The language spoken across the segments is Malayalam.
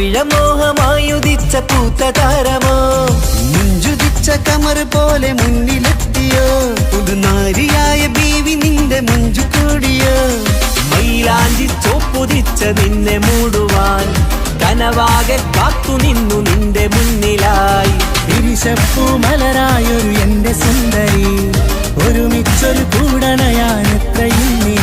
പവിഴമോഹമായുദിച്ച പൂത്ത താരമോ മുഞ്ചുദിച്ച കമർ പോലെ മുന്നിലെത്തിയോ പുതുനാരിയായ ബീവി നിന്റെ മുഞ്ചു കൂടിയോ മൈലാഞ്ചി ചോപ്പുദിച്ച നിന്നെ മൂടുവാൻ കനവാകെ കാത്തു നിന്നു നിന്റെ മുന്നിലായി വിരിശപ്പൂ മലരായൊരു എന്റെ സുന്ദരി ഒരുമിച്ചൊരു കൂടണയാണെത്രയും നീ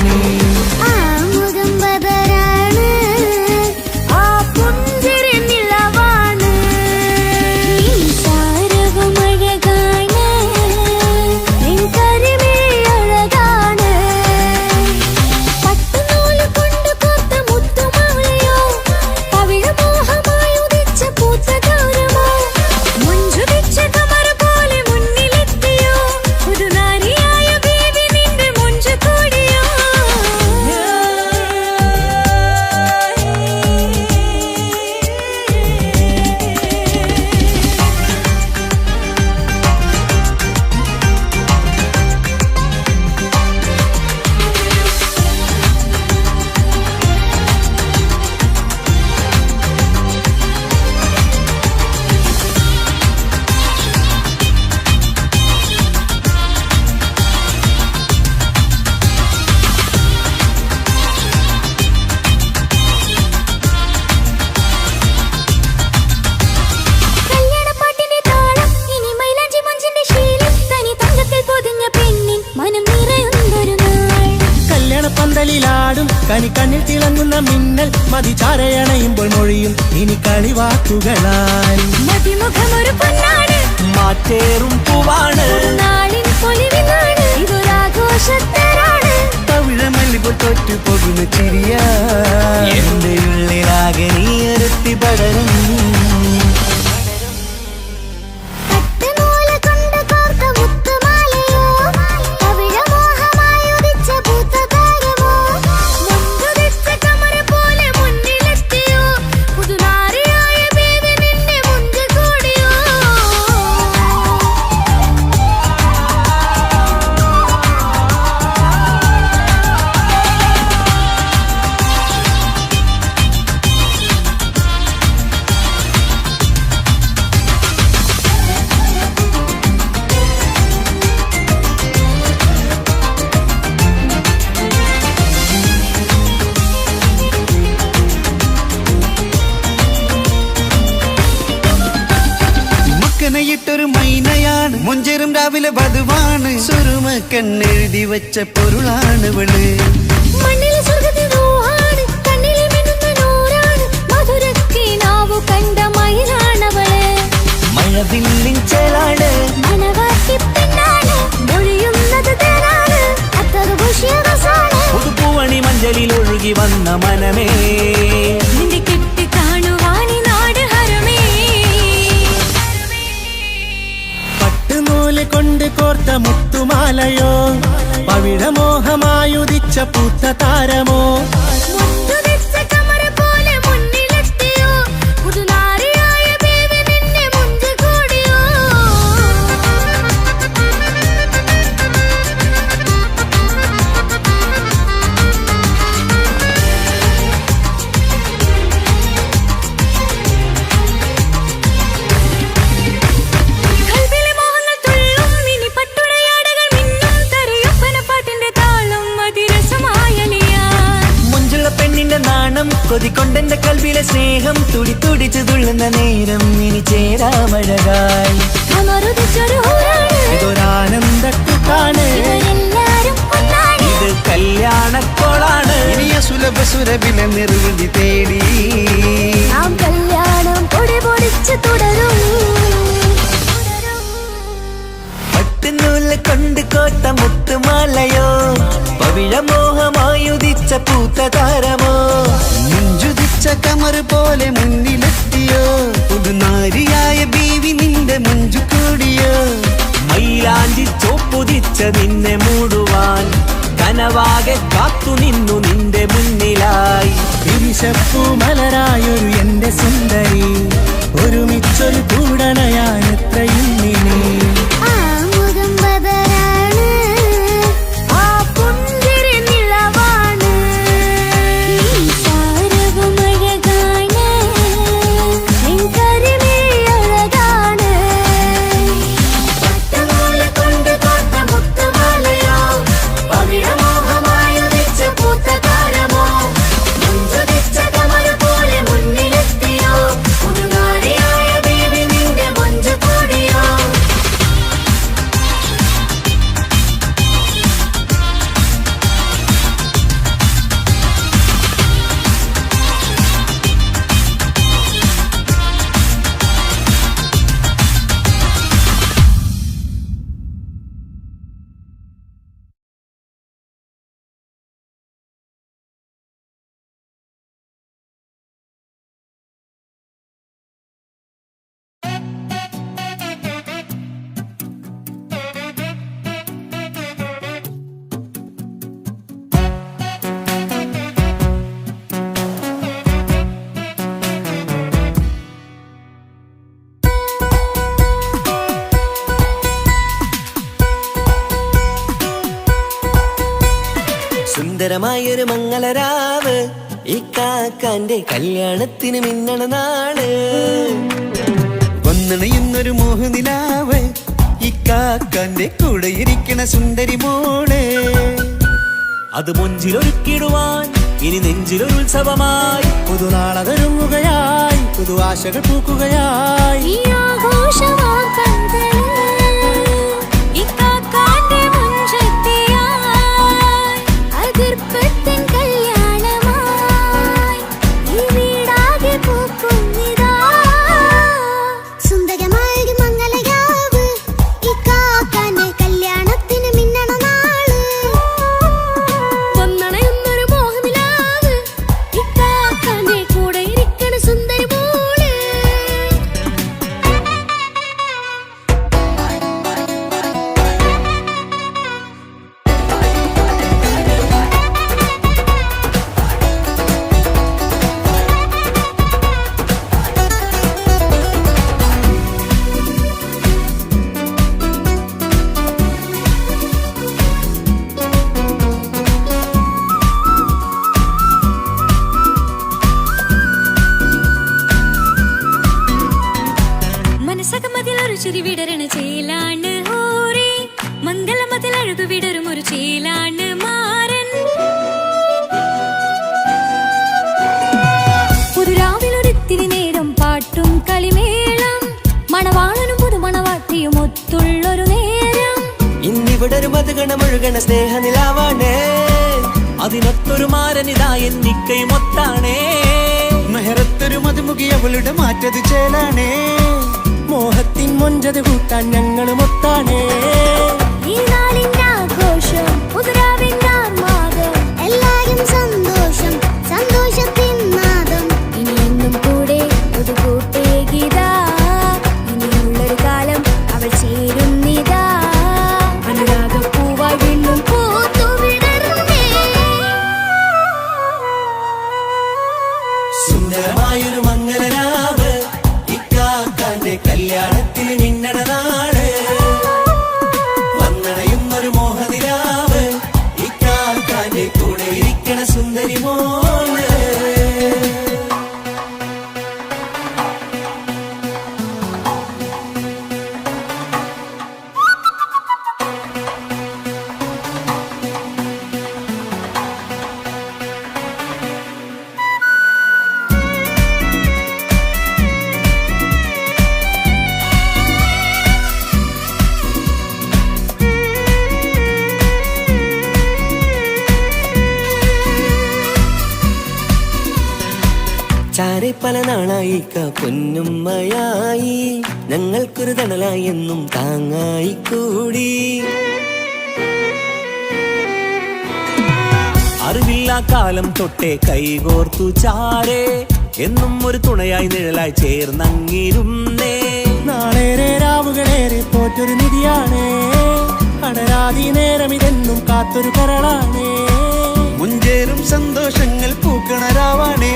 പന്തലിലാടും കണി കണ്ണിൽ തിളങ്ങുന്ന മിന്നൽ മതി ചാരയണയുമ്പോൾ മൊഴിയും ഇനി കളിവാക്കുകളാൽ മതിമുഖമൊരു പൊന്നാണ് മാറ്റേറും പൂവാണ് തവിഴമല്ലിപ്പോൾ തോറ്റു പോകുന്ന ചിരിയ എന്റെ ഉള്ളിലാകെ നീ ഒരുത്തി പടരും ൊരു മൈനയാണ് മുഞ്ചേറും രാവിലെ വധുവാണ് സുറുമ കണ്ണെഴുതി വെച്ച പൊരുളാണ് ഇവള് മണ്ണിലെ സ്വർഗ്ഗത്തിനോഹാണ് കണ്ണിലെ മിന്നുന്ന നൂറാണ് മധുരക്കിനാവു കണ്ട മയിലാണവള് മഴവില്ലിൻ ചേലാണ് മണവാട്ടി പെണ്ണാണ് മൊഴിയുന്നത് തേനാണ് അത്തത് ഭുഷ്യരസാണ് പുതുപ്പൂവണി മഞ്ചലിൽ ഒഴുകി വന്ന മനമേ നിന്റെ കെട്ടി കാണുവാനി നാട് ഹരമേ പട്ടുനൂല് കൊണ്ട് കോർത്ത മുത്തുമാലയോ പവിഴമോഹമായുദിച്ച പൂത്ത താരമോ കൊതിക്കൊണ്ടെന്റെ കൽവിലെ സ്നേഹം തുടി തുടിച്ചു തുള്ളുന്ന നേരം ഇനി ചേരാമഴകായി ഇതൊരാനന്ദക്കൂട്ടാണ് ഇത് കല്യാണക്കോളാണ് ഇനിയ സുലഭ സുരഭില നിർവൃതി തേടി കല്യാണം പൊടി പൊടിച്ച് തുടരും പട്ടുനൂല് കൊണ്ട് കോത്ത മുത്തുമാലയോ പവിഴമോഹമായുദിച്ച പൂത്ത താരമോ മുഞ്ചുദിച്ച കമർ പോലെ മുന്നിലെത്തിയോ പുതുനാരിയായ ബീവി നിന്റെ മുഞ്ചു കൂടിയോ മൈലാഞ്ചി ചോപ്പുദിച്ച നിന്നെ മൂടുവാൻ കനവാകെ കാത്തു നിന്നു നിന്റെ മുന്നിലായി വിരിശപ്പൂ മലരായൊരു എന്റെ സുന്ദരി ഒരുമിച്ചൊരു കൂടണയാണെത്രയും നീ സുന്ദരമായൊരു മംഗളരാവ് ഈ കാക്കാന്റെ കല്യാണത്തിന് മിന്നണ നാള്. വന്നണയുന്നൊരു മോഹനിലാവ് ഈ കാക്കാന്റെ കൂടെ ഇരിക്കണ സുന്ദരി മോള്. അത് മുഞ്ചിലൊരുക്കിടുവാൻ ഇനി നെഞ്ചിലൊരു ഉത്സവമായി പുതുനാളതൊരുങ്ങുകയായി പുതു ആശകൾ പൂക്കുകയായി. ഈ ആഘോഷമാക്കന്തല് ഇക്കാക്കാന്റെ മുഞ്ചത്തിയായി അതിർപ്പത്തിൻ കല്യാണമായി ഈ വീടാകെ പൂക്കുന്നിതാ. സുന്ദരമായൊരു മംഗളയാവ് ഇക്കാക്കാന്റെ കല്യാണത്തിന് മിന്നണ നാള്. വന്നണയുന്നൊരു മോഹനിലാവ് ഇക്കാക്കാന്റെ കൂടെ ഇരിക്കണ സുന്ദരി മോള്. മനസ്സകമതിലൊരു ചിരി വിടരണ ചേലാണ് ഹോറി മംഗളമതിൽ അഴുതു വിടരും ഒരു ചേലാണ് മാരൻ. പുതുരാവിലൊരിത്തിരി നേരം പാട്ടും കളിമേളം മണവാളനും പുതുമണവാട്ടിയും ഒത്തുള്ളൊരു നേരം. ഇന്നിവിടെ ഒരു മധുഗണമൊഴുകണ സ്നേഹനിലാവാണേ അതിനൊത്തൊരു മാരനിതാ എന്നിക്കൈമൊത്താണേ. മെഹറത്തൊരു മധുമുഖി അവളുടെ മാറ്റത് ചേലാണേ. മോഹത്തിൻ മൊഞ്ചത് കൂട്ടാൻ ഞങ്ങളും ഒത്താണേ. ഈ നാളിന്റെ ആഘോഷം പുതുരാവിന്റെ ആർമാദം എല്ലാരും സന്തോഷം സന്തോഷത്തിൻ നാദം. ഇനിയെന്നും കൂടെ പുതുകൂട്ടേകിതാ ഇനിയുള്ളൊരു കാലം അവൾ ചേരുന്നിതാ. അനുരാഗപ്പൂവായി വീണ്ടും പൂത്തുവിടരുന്നേ. സുന്ദരമായൊരു മംഗളരാവ് ഇക്കാക്കാന്റെ കല്യാണത്തിന് മിന്നണ നാള്. വന്നണയുന്നൊരു മോഹനിലാവ് ഇക്കാക്കാന്റെ കൂടെ ഇരിക്കണ സുന്ദരി മോള്. ചാരെ പല നാളായി പൊന്നുമ്മയായി ഞങ്ങൾക്കൊരു തണലായി എന്നും താങ്ങായി കൂടി. അറിവില്ല കാലം തൊട്ടേ കൈകോർത്തു ചാരേ എന്നും ഒരു തുണയായി നിഴലായി ചേർന്നങ്ങിരുന്നേ. നാളേറെ രാവുകളേറെ പോറ്റൊരു നിധിയാണേ അടരാതി നേരം ഇതെന്നും കാത്തൊരു കരളാണേ. മുഞ്ചേറും സന്തോഷങ്ങൾ പൂക്കണരാവാണേ.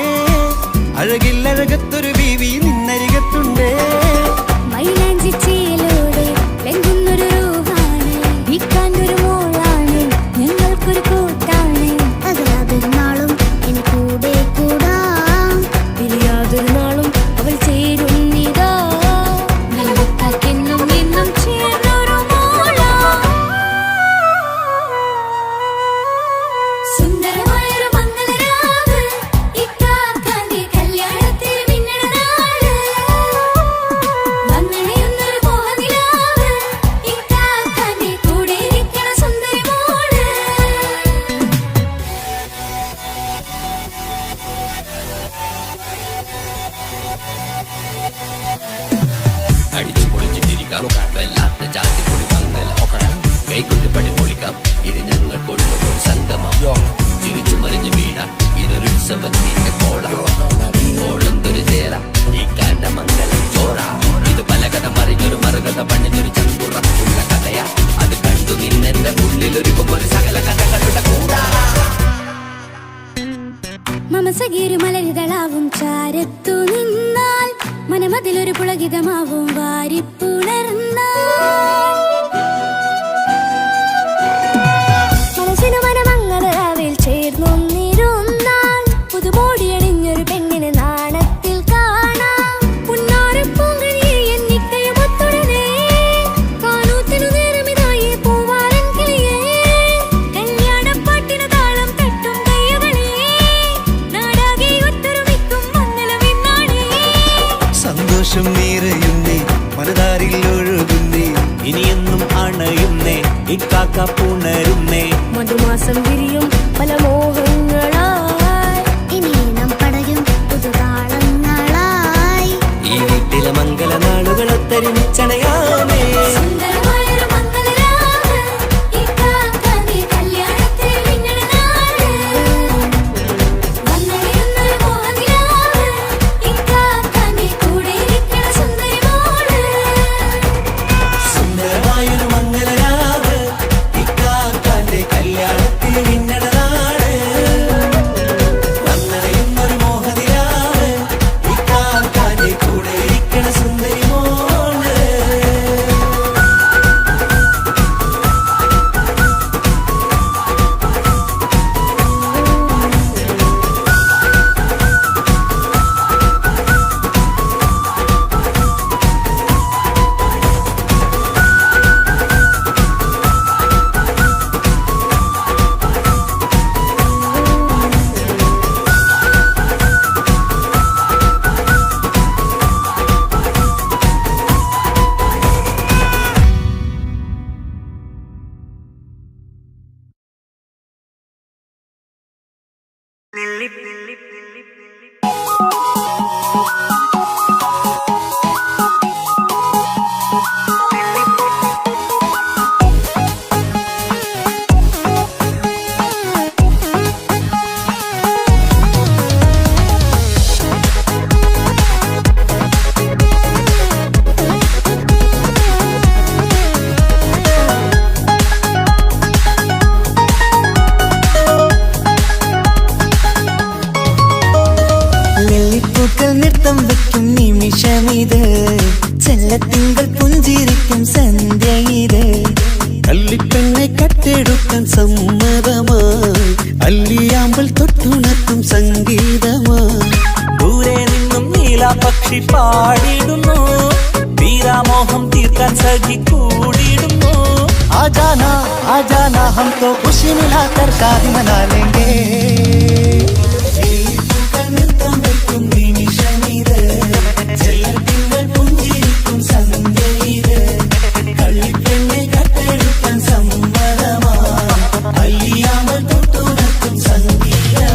അഴകില്ലഴകത്തൊരു ബീവി നിന്നരികത്തുണ്ടേ. മൈലാഞ്ചി ചേലോടെ ലംഘുന്നൊരു രൂപാണ് ഇക്കാന്റൊരു മോളാണ് ഞങ്ങൾക്കൊരു കൂട്ടാണ്. അകലാതൊരു നാളും ഇനി കൂടെ കൂടാം പിരിയാതൊരു നാളും അവൾ ചേരുന്നിതാ. നൽവക്കാക്കെന്നും എന്നും ചേർന്നൊരു മോളാ. സുന്ദരമായൊരു മംഗളരാവ് ഇക്കാക്കാന്റെ കല്യാണത്തിന് മിന്നണ നാള്. വന്നണയുന്നൊരു മോഹനിലാവ് ഇക്കാക്കാന്റെ കൂടെ ഇരിക്കണ സുന്ദരി മോള്. അടിച്ചു പൊളിച്ചിട്ടിരിക്കാം വല്ലാത്ത ജാതി പൊളി പന്തല ഒക്കണം കൈകൊണ്ട് പടി പൊളിക്കാം ഇത് ഞങ്ങൾ കൊണ്ടുപോകും സംഗമം ചിരിച്ചു മറിഞ്ഞു വീണാം ഇതൊരു ഉത്സവത്തിന്റെ കോളം ഓളന്തൊരു ചേര ഈ കാണ്ട മംഗലം ചോറ ഇത് പലകഥ മറിഞ്ഞൊരു മറുകഥ പണിഞ്ഞൊരു ചങ്കുറപ്പുള്ള കഥയാ അത് കണ്ടു നിന്നെന്റെ ഉള്ളിലൊരുക്കുമ്പോൾ സകല കഥകളുടെ കൂടാ. മമസഗീരു മലരിതളാവും ചാരത്തു നിന്നാൽ മനമതിലൊരു പുളകിതമാവും വാരിപ്പുണർന്നാൽ. മനസ്സിനു മനമങ്ങലാവിൽ മാസം വിരിയും പല മോഹങ്ങളായി ഇനി നാം പടരും പുതുതാളങ്ങളായി ഈ വീട്ടിലെ മംഗള നാളുകൾ ഒത്തൊരുമിച്ചണയാമേ സുന്ദരമായൊരു മംഗളരാവ് ഇക്കാക്കാന്റെ കല്യാണത്തിൽ മിന്നണ നാള് വന്നണിയുന്നൊരു മോഹനിലാവ് ഇക്കാക്കാന്റെ കൂടെ ഇരിക്കണ സുന്ദരി മോള് സുന്ദരമായൊരു മംഗളരാവ് ഇക്കാക്കാന്റെ കല്യാണത്തിൽ മിന്നണ നാള് വന്നണയുന്നൊരു മോഹനിലാവ് ഇക്കാക്കാന്റെ കൂടെ ഇരിക്കണ സുന്ദരി മോള് നെല്ലിപ്പൂക്കൾ നൃത്തം വെക്കും നിമിഷമിത് ചെല്ലത്തിങ്കൾ പുഞ്ചിരിക്കും സന്ധ്യ ഇത് കള്ളിപ്പെണ്ണെ കട്ടെടുക്കാൻ സമ്മതമായി അല്ലിയാമ്പൽ തൊട്ടുണർത്തും സംഗീതമായി ദൂരെ നിന്നും നീലാപക്ഷി പാടിടുന്നു വീരാമോഹം തീർക്കാൻ സഖി കൂടിയിടുന്നു आजाना हम तो खुशी मिलाकर शादी मना लेंगे നൃത്തം വെക്കും നിമിഷമിത് ചെല്ലത്തിങ്കൾ പുഞ്ചിരിക്കും സന്ധ്യ ഇത് കള്ളിപ്പെണ്ണെ കട്ടെടുക്കാൻ സമ്മതമായി അല്ലിയാമ്പൽ തൊട്ടുണർത്തും സംഗീതമായി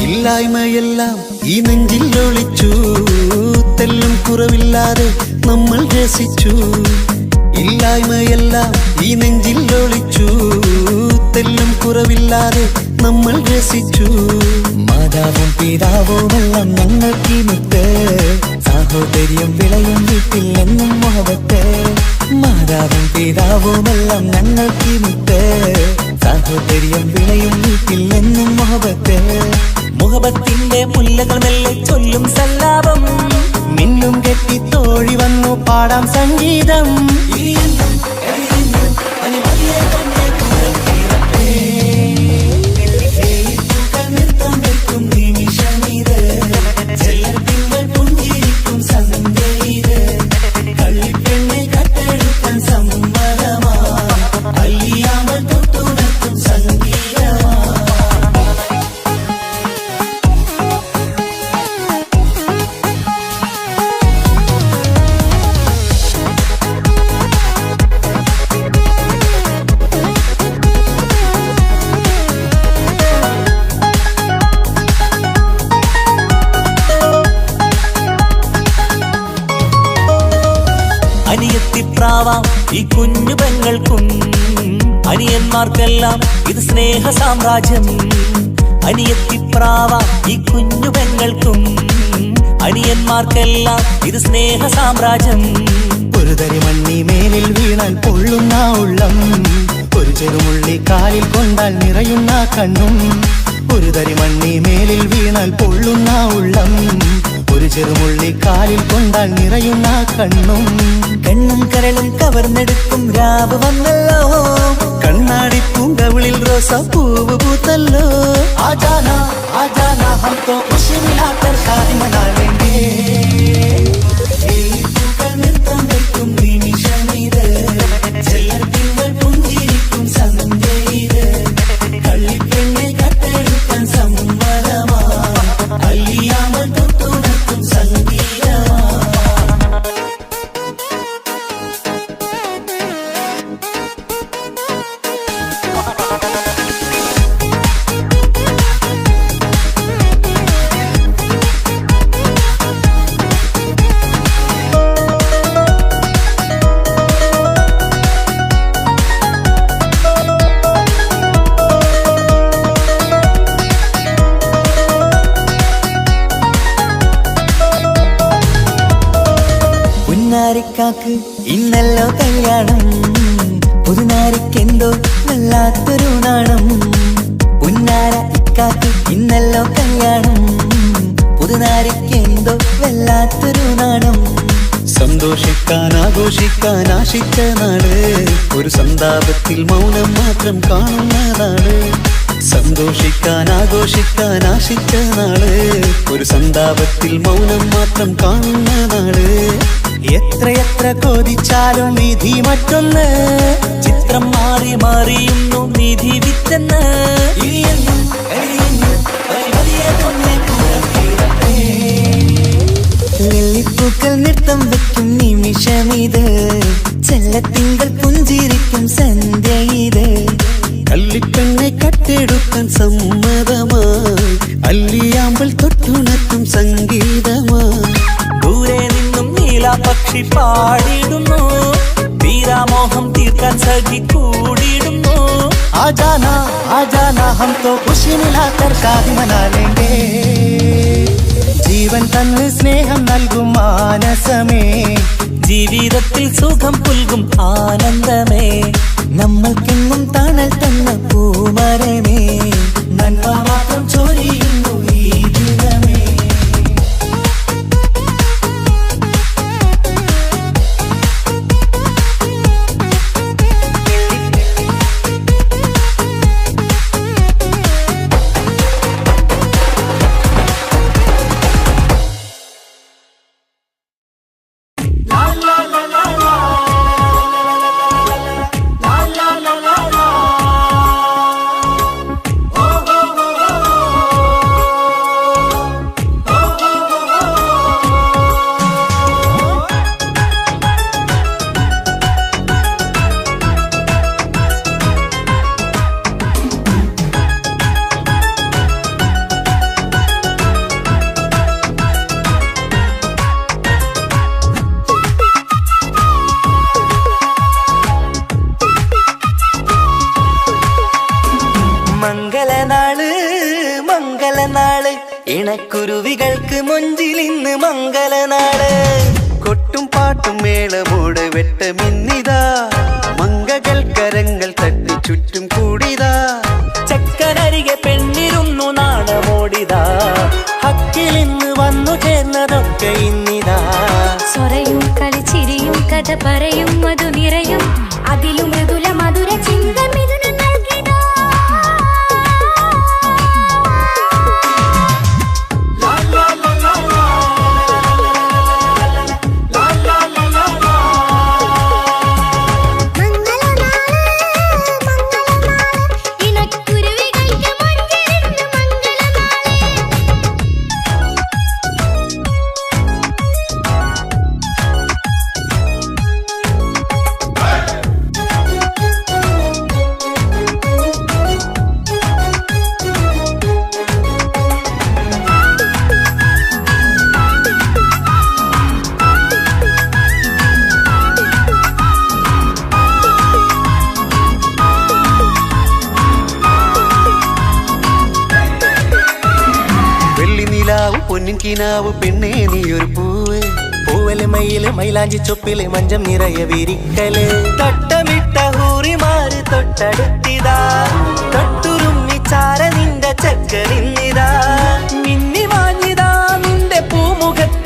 ഇല്ലായ്മയെല്ലാം ഈ നെഞ്ചിൽ ഒളിച്ചു തെല്ലും കുറവില്ലാതെ നമ്മൾ രസിച്ചു ഇല്ലായ്മയെല്ലാം ഈ നെഞ്ചിൽ ഒളിച്ചു തെല്ലും കുറവില്ലാതെ നമ്മൾ രസിച്ചു മാതാവും പിതാവുമെല്ലാം ഞങ്ങൾക്ക് മുത്ത് സാഹോദര്യം വിളയും വീട്ടിൽ എന്നും മുഹബത്ത് മാതാവും പിതാവുമെല്ലാം ഞങ്ങൾക്ക് മുത്ത് സാഹോദര്യം വിളയും വീട്ടിൽ എന്നും മുഹബത്ത് മുഹബത്തിന്റെ മുല്ലകൾ മെല്ലെ ചൊല്ലും സല്ലാപം മിന്നും കെട്ടി തോഴി വന്നു പാടാം സംഗീതം നൃത്തം വെക്കും നിമിഷമിത് ചെല്ലത്തിങ്കൾ പുഞ്ചിരിക്കും സന്ധ്യ ഇത് കള്ളിപ്പെണ്ണെ കട്ടെടുക്കാൻ സമ്മതമായി അല്ലിയാമ്പൽ തൊട്ടുണർത്തും സംഗീതമായി അനിയത്തിപ്രാവാം ഈ കുഞ്ഞു പെങ്ങൾക്കും അനിയന്മാർക്കെല്ലാം ഇത് സ്നേഹ സാമ്രാജ്യം അനിയത്തിപ്രാവാം ഈ കുഞ്ഞു പെങ്ങൾക്കും അനിയന്മാർക്കെല്ലാം ഇത് സ്നേഹ സാമ്രാജ്യം ഒരു തരി മണ്ണി മേലിൽ വീണാൽ പൊള്ളുന്ന ഉള്ളം ഒരു ചെറുമുള്ളി കാലിൽ കൊണ്ടാൽ നിറയുന്ന കണ്ണും ഒരു തരി മണ്ണി മേലിൽ വീണാൽ പൊള്ളുന്ന ഉള്ളം ഒരു ചെറുമുള്ളി കാലിൽ കൊണ്ടാൽ നിറയുന്ന കണ്ണും കണ്ണും കരളും കവർന്നെടുക്കും രാവ് വന്നല്ലോ കണ്ണാടി പൂങ്കവിളിൽ റോസ പൂവ് പൂത്തല്ലോ ആജാന ആജാന ഹം തോ ഖുശി മിലാകർ ഷാദി മനാ ലേംഗേ നൃത്തം വെക്കും നിമിഷമിത് ചെല്ലത്തിങ്കൾ പുഞ്ചിരിക്കും സന്ധ്യയിത് കള്ളിപ്പെണ്ണെ കട്ടെടുക്കാൻ സമ്മതമാ അല്ലിയാമൽ തൊട്ടുണർത്തും സംഗീതമാ പുന്നാരിക്കാക്ക് ഇന്നല്ലോ കല്യാണം പുതുനാരിക്കെന്തോ വല്ലാത്തൊരു നാണം പുന്നാര ഇക്കാക്ക് ഇന്നല്ലോ കല്യാണം പുതുനാരിക്കെന്തോ വല്ലാത്തൊരു നാണം സന്തോഷിക്കാൻ ആഘോഷിക്കാൻ ആശിച്ച നാട് ഒരു സന്താപത്തിൽ മൗനം മാത്രം കാണുന്ന നാട് സന്തോഷിക്കാൻ ആഘോഷിക്കാൻ ആശിച്ച നാട് ഒരു സന്താപത്തിൽ മൗനം മാത്രം കാണുന്ന നാട് എത്രയെത്ര കോതിച്ചാലും വിധി മറ്റൊന്ന് ചിത്രം മാറി മാറിയുന്നു നിധി വിത്തെന്ന് ലില്ലിപ്പൂക്കൾ നൃത്തം വെക്കും നിമിഷമിത് ചെല്ലത്തിങ്കൾ പുഞ്ചിരിക്കും സന്ധ്യ ഇത് കള്ളിപ്പെണ്ണെ കട്ടെടുക്കാൻ സമ്മതമായി അല്ലിയാമ്പൽ തൊട്ടുണർത്തും സംഗീതമായി ദൂരെ നിന്നും നീലാപക്ഷി പാടിയിടുന്നു വീരാമോഹം തീർക്കാൻ സഖി കൂടിയിടുന്നു ആജാന ആജാന ഹം തോ ഖുശി മിലാകർ ഷാദി മനാ ലേംഗേ ജീവൻ തന്ന് സ്നേഹം നൽകും മാനസമേ ജീവിതത്തിൽ സുഖം പുൽകും ആനന്ദമേ നമ്മൾക്കെന്നും തണൽ തന്ന പൂമരമേ നന്മ മാത്രം ചൊരിയുന്നു ഈ ദിനമേ മംഗളനാള് മംഗളനാള് ഇണക്കുരുവികൾക്ക് മൊഞ്ചിൽ ഇന്ന് മംഗളനാള് കൊട്ടും പാട്ടും മേളമോട് വെട്ടമിന്നിതാ മംഗകൾ കരങ്ങൾ തട്ടി ചുറ്റും കൂടിതാ ചക്കനരികെ പെണ്ണിരുന്നു നാണമോടിതാ ഹക്കിൽ ഇന്ന് വന്നു ചേർന്നതൊക്കെ ഇന്നിതാ സ്വരയും കളിച്ചിരിയും കഥ പറയും മധു നിറയും അതിലും മൃദുല മധുര ചിന്ത മിഥുന നൽകിടാ പൊന്നിൻ കിനാവ് പെണ്ണേ നീ ഒരു പൂവ് പൂവല് മയില് മൈലാഞ്ചി ചൊപ്പില് മഞ്ചം നിറയെ വിരിക്കല് തട്ടമിട്ട ഹൂറിമാര് തൊട്ടടുത്തിതാ തൊട്ടുരുമ്മി ചാര നിന്റെ ചക്ക നിന്നിതാ മിന്നി മാഞ്ഞിതാ നിന്റെ പൂമുഖത്ത്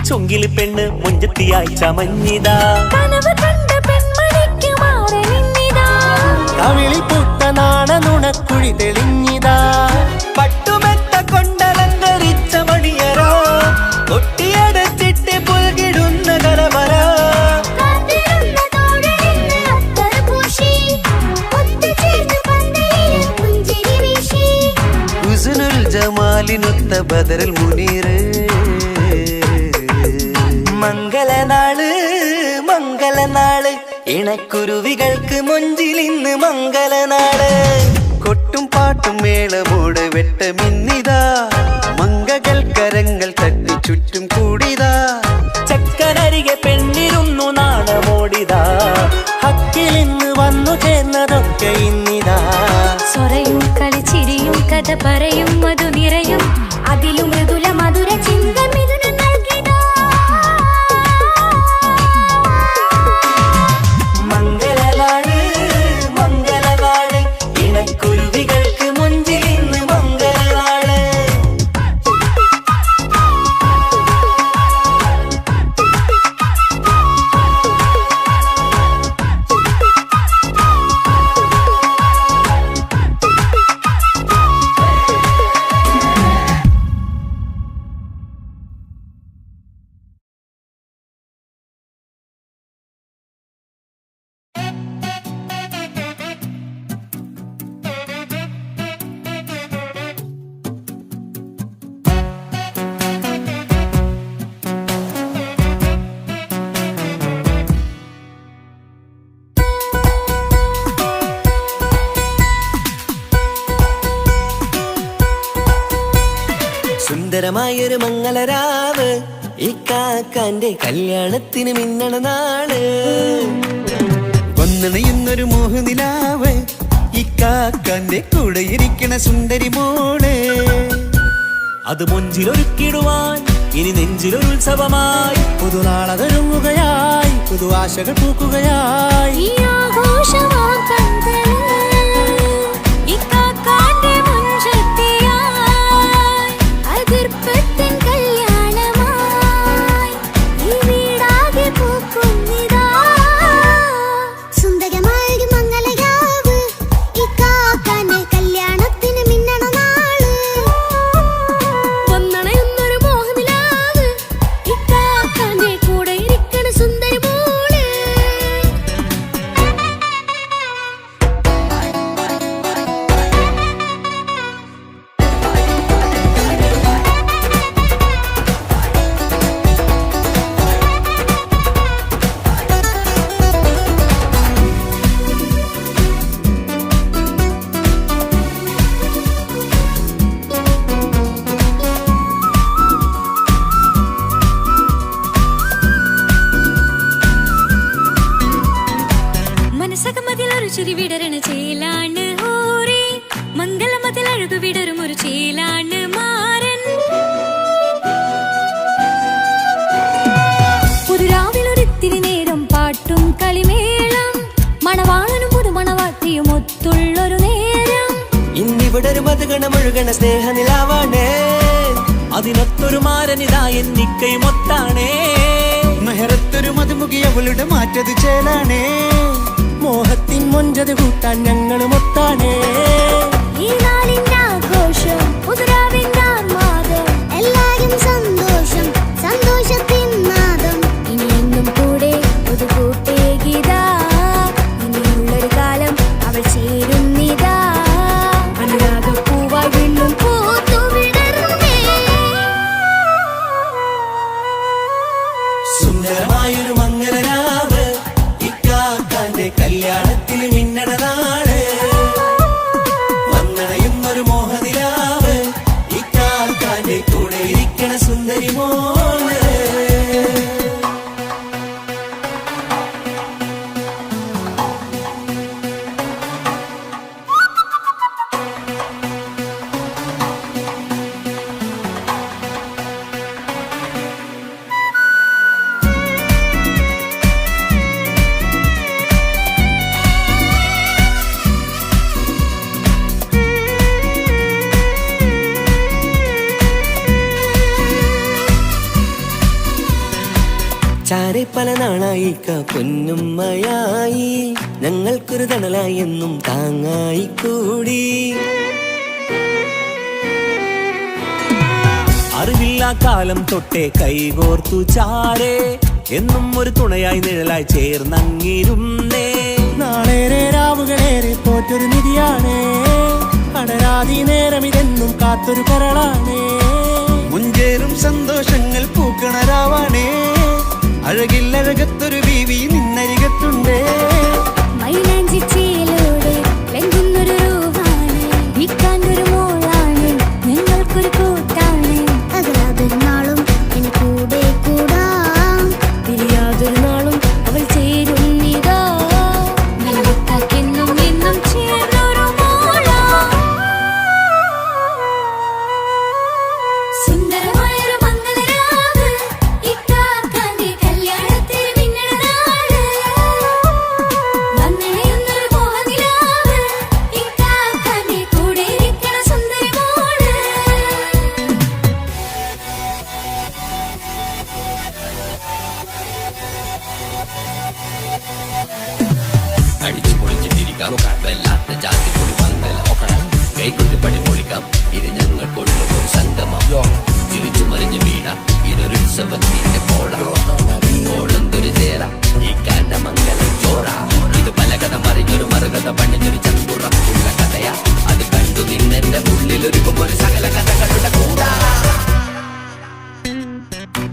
ചൊങ്കില് പെണ്ണ് മുഞ്ചത്തിയായി ചമഞ്ഞിതാ കനവ് കണ്ട പെൺമണിക്ക് മാറനിന്നിതാ കവിളിൽ പൂത്ത നാണ നുണക്കുഴി തെളിഞ്ഞിതാ പട്ടുമെത്ത കൊണ്ടലങ്കരിച്ച മണിയരോ കൊട്ടിയടച്ചിട്ട് പുൽകിടുന്ന കലവര കാത്തിരുന്ന തോഴനിന്ന് അത്തർ പൂശി ഒത്തുചേർന്ന് പന്തലിൽ പുഞ്ചിരി വീശി ഹുസ്നുൽ ജമാലിനൊത്ത ബദറുൽ മുനീർ മംഗളനാള് മംഗളനാള് ഇണക്കുരുവികൾക്ക് മൊഞ്ചിലിന്ന് മംഗളനാള് കൊട്ടും പാട്ടും മേളമോട് വെട്ടമിന്നിതാ മംഗകൾ കരങ്ങൾ തട്ടി ചുറ്റും കൂടിതാ ചക്കനരികെ പെണ്ണിരുന്നു നാണമോടിതാ ഹക്കിലിന്ന് വന്നു ചേർന്നതൊക്കെ ഇന്നിതാ സ്വറയും കളിച്ചിരിയും കഥ പറയും മധു നിറയും അതിലും മൃദുല മധുര ചിന്ത മിഥുന നൽകിതാ മംഗളനാള് മംഗളനാള് ഇണക്കുരുവികൾക്ക് മുഞ്ചിലിന്ന് മംഗളനാള് സുന്ദരമായൊരു മംഗളരാവ് ഈ കാക്കാന്റെ കല്യാണത്തിന് മിന്നണ നാള് വന്നണയുന്നൊരു മോഹനിലാവ് ഈ കാക്കാന്റെ കൂടെ ഇരിക്കണ സുന്ദരി മോള് അത് മുഞ്ചിലൊരുക്കിടുവാൻ ഇനി നെഞ്ചിലൊരു ഉത്സവമായി പുതുനാളതൊരുങ്ങുകയായി പുതു ആശകൾ പൂക്കുകയായി ഈ ആഘോഷമാം പന്തലിൽ ഇക്കാക്കാന്റെ മുൻചെത്തിയായി അതിർപ്പത്തിൻ കല്യാണമായി ഈ വീടാകെ പൂക്കുന്നിതാ സുന്ദരമായൊരു മംഗളരാവ് ഈ കാക്കാന്റെ കല്യാണത്തിന് മിന്നണ നാള് വന്നണയുന്നൊരു മോഹനിലാവ് ഇക്കാക്കാന്റെ കൂടെ ഇരിക്കണ സുന്ദരി മോള് മനസ്സകമതിലൊരു ചിരി വിടരണ ചേലാണ് ഹോറി മംഗളമതിൽ അഴകു വിടരും ഒരു ചേലാണ് മാരൻ പുതുരാവിലൊരിത്തിരി നേരം പാട്ടും കളിമേളം മണവാളനും പുതുമണവാട്ടിയും ഒത്തുള്ളൊരു നേരം ഇന്നിവിടെ ഒരു മധുഗണമൊഴുകണ സ്നേഹനിലാവാണേ അതിനൊത്തൊരു മാരനിതാ എന്നിക്കൈമൊത്താണേ മെഹറത്തൊരു മധുമുഖി അവളുടെ മാറ്റത് ചേലാണേ മോഹത്തിൻ മൊഞ്ചത് കൂട്ടാൻ ഞങ്ങളും ഒത്താണേ ഈ നാളിന്റെ ആഘോഷം പുതുരാവിന്റെ ആർമാദം എല്ലാരും സന്തോഷം സന്തോഷത്തിൻ നാദം ഇനിയെന്നും കൂടെ ഒരു കൂട്ടേകിതാ ഇനിയുള്ളൊരു കാലം അവൾ ചേരുന്നിതാ അനുരാഗപ്പൂവായി വീണ്ടും പൂത്തു വിടർന്നേ സുന്ദരമായൊരു മംഗളരാവ് ഇക്കാക്കാന്റെ കല്യാണത്തിന് മിന്നണ നാള് ചാരെ പല നാളായിക്ക പൊന്നുമ്മയായി ഞങ്ങൾക്കൊരു തണലായി എന്നും താങ്ങായി കൂടി. അറിവില്ലാ കാലം തൊട്ടേ കൈകോർത്തു ചാരേ എന്നും ഒരു തുണയായി നിഴലായി ചേർന്നങ്ങിരുന്നേ. നാളേറെ രാവുകളേറെ പോറ്റൊരു നിധിയാണേ, അടരാതി നേരം ഇതെന്നും കാത്തൊരു കരളാണേ. മുഞ്ചേറും സന്തോഷങ്ങൾ പൂക്കണരാവാണേ, അഴകില്ലഴകത്തൊരു ബീവി നിന്നരികത്തുണ്ടേ. മൈലാഞ്ചി ചേലോടെ വെങ്കുന്നൊരു രൂപാണ്, വിൽക്കാനൊരു മോളാണ്, ഞങ്ങൾക്കൊരു കൂട്ടാണ്. അകലാതൊരു നാളും ഇനി കൂടെ കൂടാം, പിരിയാതൊരു നാളും അവൾ ചേരുന്നിതാ. വെള്ളിക്കാക്കെന്നും എന്നും ചേർന്നൊരു മോളാ. സുന്ദരമായൊരു മംഗളരാവ്, ഇക്കാക്കാന്റെ കല്യാണത്തിന് മിന്നണനാള്. വന്നണയുന്നൊരു മോഹനിലാവ്, ഇക്കാക്കാന്റെ കൂടെ ഇരിക്കണ സുന്ദരി മോള്. അടിച്ചു പൊളിച്ചിട്ടിരിക്കാം കടവല്ലാത്ത ജാതി പൊടി പന്തല ഒക്കണം കൈകൊണ്ട് പടി പൊളിക്കാം ഇത് ഞങ്ങൾക്കുള്ള ഒരു സംഗമം തിരിച്ചു മറിഞ്ഞു വീണ ഇതൊരു ഉത്സവത്തിന്റെ ഓളന്തൊരു ചേര ഈ കാണ്ട മംഗലം ചോറ ഇത് പല കഥ മറിഞ്ഞൊരു മറുകഥ പണിഞ്ഞൊരു ചന്തുറപ്പുള്ള കഥയാ അത് കണ്ടു നിന്നെന്റെ ഉള്ളിലൊരുക്കുമ്പോൾ സകല കഥകളുടെ കൂടാ.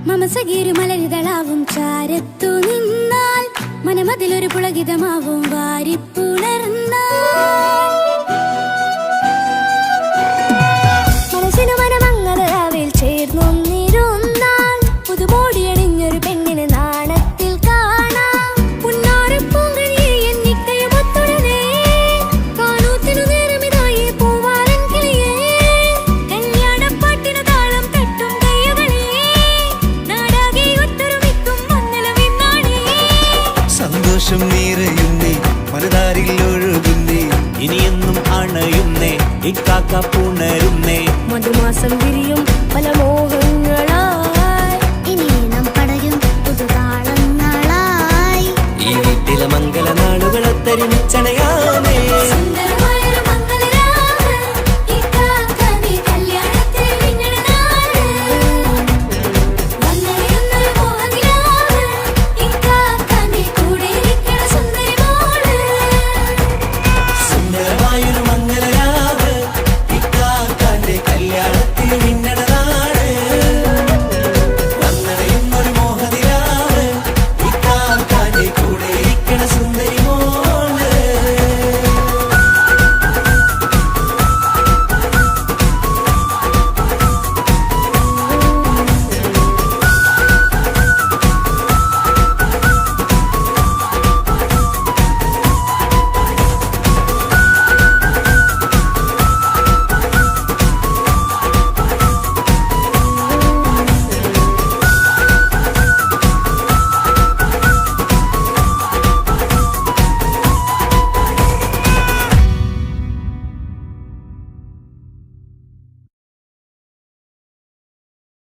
മമസകീരു മലരിതളാവും ചാരത്തു നിന്നാൽ മനമതിലൊരു പുളകിതമാവും വാരിപ്പുണർന്നാൽ. മനസ്സിനു മനമങ്ങലാവിൽ ചേർന്നൊന്നിരുന്നാൽ പുതുമോടിയണിഞ്ഞൊരു പെണ്ണിന് നാണത്തിൽ കാണാം. പുന്നാരപ്പൂങ്കണിയെ എന്നിക്കയുമൊത്തുടനെ കാനൂത്തിനു നേരമിതായി പൂവാലൻ കിളിയേ. കല്യാണപ്പാട്ടിനു താളം തട്ടും കയ്യുകളേ, നാടാകെ ഒത്തൊരുമിക്കും മംഗളമെന്നാണേ. സന്തോഷം നിറയുന്നേ, മനതാരിൽ ഒഴുകുന്നേ, ഇനിയെന്നും അണയുന്നേ ഇക്കാക്ക പുണരുന്നേ. മധുമാസം വിരിയും പല മോഹങ്ങളായി, ഇനി നാം പടരും പുതുതാളങ്ങളായി. ഈ വീട്ടിലെ മംഗല നാളുകളെ തരുമിച്ചണയാമേ. സുന്ദരമായൊരു മംഗളരാവ്, ഇക്കാക്കാന്റെ കല്യാണത്തിന് മിന്നണനാള്. വന്നണയുന്നൊരു മോഹനിലാവ്, ഇക്കാക്കാന്റെ കൂടെ ഇരിക്കണ സുന്ദരി മോള്. സുന്ദരമായൊരു മംഗലരാവ് ഇക്കാക്കാന്റെ കല്യാണത്തിന് മിന്നണനാള്. വന്നണയുന്നൊരു മോഹനിലാവ് ഇക്കാക്കാന്റെ കൂടെ ഇരിക്കണ സുന്ദരി മോള്.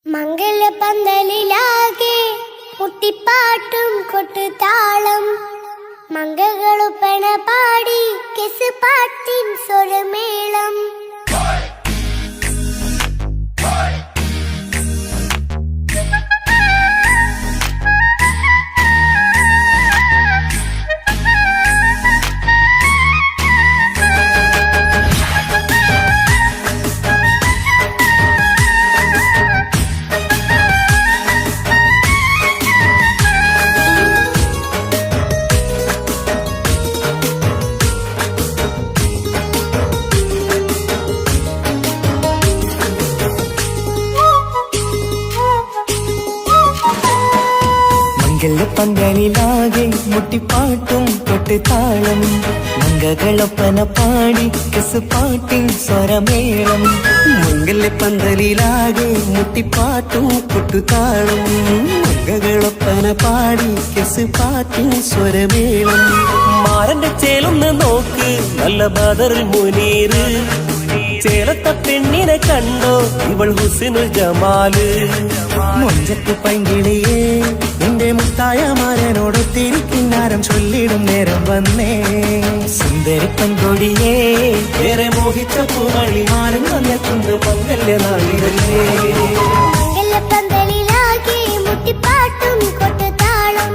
മംഗലപന്തലിലാകെ മുട്ടിപ്പാട്ടും കൊട്ടുതാളം, മംഗളുപ്പണ പാടി കെസ് പാട്ടിൻ സ്വരമേളം. പന്തലിലാകെ മുട്ടിപ്പാട്ടും കൊട്ടുതാളം, മംഗളൊപ്പന പാടി കെസ് പാട്ടിൻ സ്വരമേളം. മംഗല്യപ്പന്തലിലാകെ മുട്ടിപ്പാട്ടും കൊട്ടുതാളം, മംഗളൊപ്പന പാടി കെസ് പാട്ടിൻ സ്വരമേളം. മാരന്റെ ചേലൊന്ന് നോക്ക് നല്ല ബദറിൽ മുനീറ്, ചേലത്ത പെണ്ണിനെ കണ്ടോ ഇവൾ ഹുസ്നുൽ ജമാല് മുഞ്ചത്ത് പൈങ്കിളിയേ നിന്റെ മുത്തായ മാരനോട് തിരിക്കിന്നാരം ചൊല്ലിടും നേരം വന്നേ സുന്ദരി പെൺകൊടിയേ ഏറെ മോഹിച്ച പൂമണി മാരൻ വന്നെത്തുന്ന മംഗല്യ നാളിതല്ലേ മംഗലപ്പന്തലിലാകെ മുട്ടിപ്പാട്ടും കൊട്ടുതാളം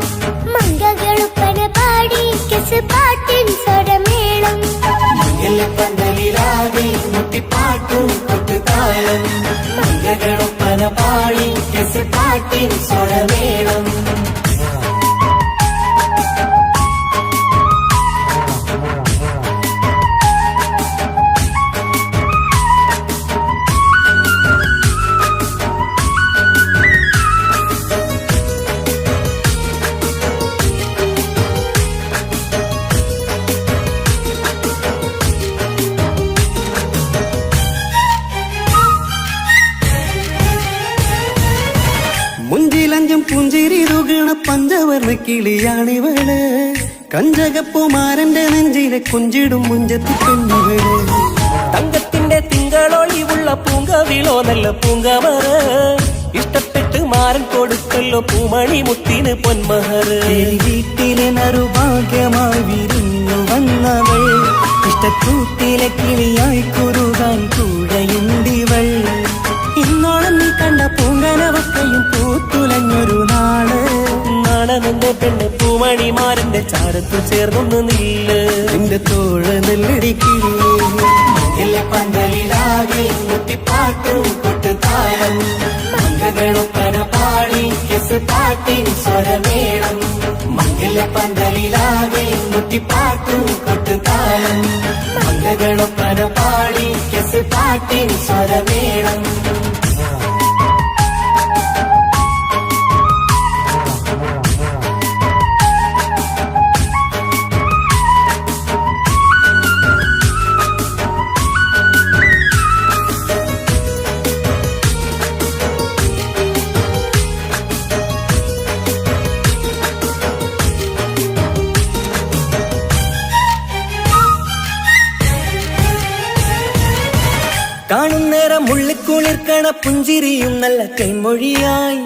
മംഗകളുപ്പന പാടി കെസ് പാട്ടിൻ സ്വരമേളം മംഗല്യപ്പന്തലിലാകെ മുട്ടിപ്പാട്ടും കൊട്ടുതാളം മംഗളൊപ്പന പാടി കെസ് പാട്ടിൻ സ്വരമേളം മുഞ്ചിലഞ്ചും പുഞ്ചിരി തുകണ പഞ്ചവർണ്ണ കിളിയാണിവള് കഞ്ചകപ്പുമാരന്റെ നെഞ്ചിലെ കുഞ്ചിടും മുഞ്ചത്തി പെണ്ണിവള് തങ്കത്തിന്റെ തിങ്കളൊളിവുള്ള പൂങ്കവിളോ നല്ല പൂങ്കമറ ഇഷ്ടപ്പെട്ട് മാരൻ കൊടുക്കല്ലോ പൂമണി മുത്തിന് പൊന്മഹറ് വീട്ടിലെ നറുഭാഗ്യമായി വിരിഞ്ഞു വന്നവൾ ഇഷ്ടക്കൂട്ടിലെ കിളിയായി കുറുകാൻ കൂടെയുണ്ടിവൾ ഇന്നോളം നീ കണ്ട പൂങ്കനവക്കയും പൂത്തുലഞ്ഞൊരു നാള് നാടനെന്റെ പെണ്ണ് പൂമണിമാരന്റെ ചാരത്തു ചേർന്നൊന്ന് നില്ല് നിന്റെ തോഴ നെല്ലടിക്കില്ലേ പന്തലിലാകെ മുട്ടിപ്പാട്ടും കൊട്ടുതാളം മംഗളൊപ്പന പാടി കെസ് പാട്ടിൻ സ്വരമേളം മംഗലപ്പന്തലിലാകെ മുട്ടിപ്പാട്ടും കൊട്ടുതാളം മംഗളൊപ്പന പാടി കെസ് പാട്ടിൻ സ്വരമേളം കാണുന്നേരം ഉള്ളിക്കുളിർക്കണ പുഞ്ചിരിയും നല്ല കൈമൊഴിയായി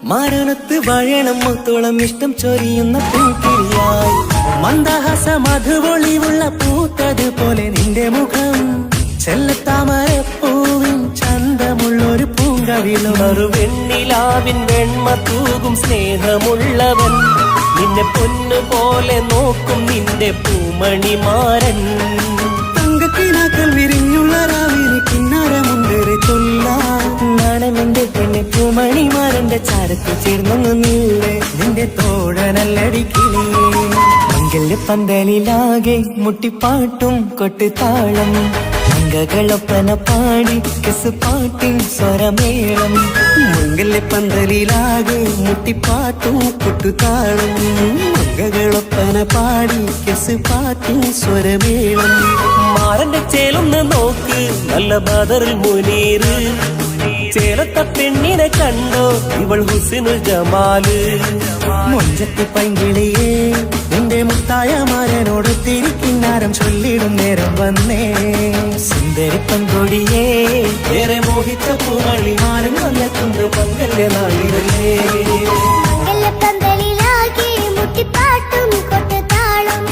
മാരണത്ത് വാഴണം മുത്തോളം ഇഷ്ടം ചൊരിയുന്ന പൂക്കിരിയായി മന്ദഹാസ മധുപൊളിവുള്ള പൂത്തതുപോലെ നിന്റെ മുഖം ചെല്ലത്താമരപ്പൂവിൻ ചന്തമുള്ളൊരു പൂങ്കവിളും വെണ്ണിലാവിൻ വെണ്മ തൂകും സ്നേഹമുള്ളവൻ നിന്നെ പൊന്നുപോലെ നോക്കും നിന്റെ പൂമണിമാരൻ തങ്കക്കിനാക്കൾ വിരിഞ്ഞുള്ള രാവിലെ കിന്നാരമുണ്ടേറെ നാണമെന്റെ പെണ്ണെ പൂമണിമാരന്റെ ചാരത്ത് ചേർന്നൊന്നു നില്ലേ നിന്റെ തോഴനല്ലടിക്കിളേ മംഗല്യപ്പന്തലിലാകെ മുട്ടിപ്പാട്ടും കൊട്ടുതാളം മംഗളൊപ്പന പാടി കെസ് പാട്ടിൻ സ്വരമേളം മംഗല്യപ്പന്തലിലാകെ മുട്ടിപ്പാട്ടും കൊട്ടുതാളം മംഗളൊപ്പന പാടി കെസ് പാട്ടിൻ സ്വരമേളം മാരന്റെ ചേലൊന്ന് നോക്ക് നല്ല ബദറിൽ മുനീറ് ചേലത്ത പെണ്ണിനെ കണ്ടോ ഇവൾ ഹുസ്നുൽ ജമാല് മുഞ്ചത്തി പൈങ്കിളിയേ നിന്റെ മുത്തായ മാരനോട് തിരിക്കിന്നാരം ചൊല്ലിടും നേരം വന്നേ സുന്ദരി പെൺകൊടിയേ ഏറെ മോഹിച്ച പൂമണി മാരൻ വന്നെത്തുന്ന മംഗല്യ നാളിതല്ലേ മംഗലപ്പന്തലിലാകെ മുട്ടിപ്പാട്ടും കൊട്ടുതാളം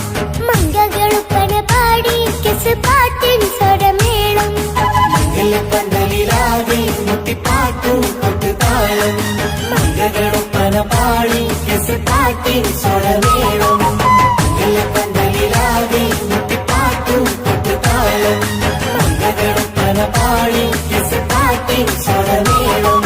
മംഗകളുപ്പന പാടി കെസ് പാട്ടിൻ സ്വരമേളം മംഗല്യപ്പന്തലിലാകെ മുട്ടിപ്പാട്ടും കൊട്ടുതാളം മംഗളൊപ്പന പാടി കെസ് പാട്ടിൻ സ്വരമേളം മംഗല്യപ്പന്തലിലാകെ മുട്ടിപ്പാട്ടും കൊട്ടുതാളം മംഗളൊപ്പന പാടി കെസ് പാട്ടിൻ സ്വരമേളം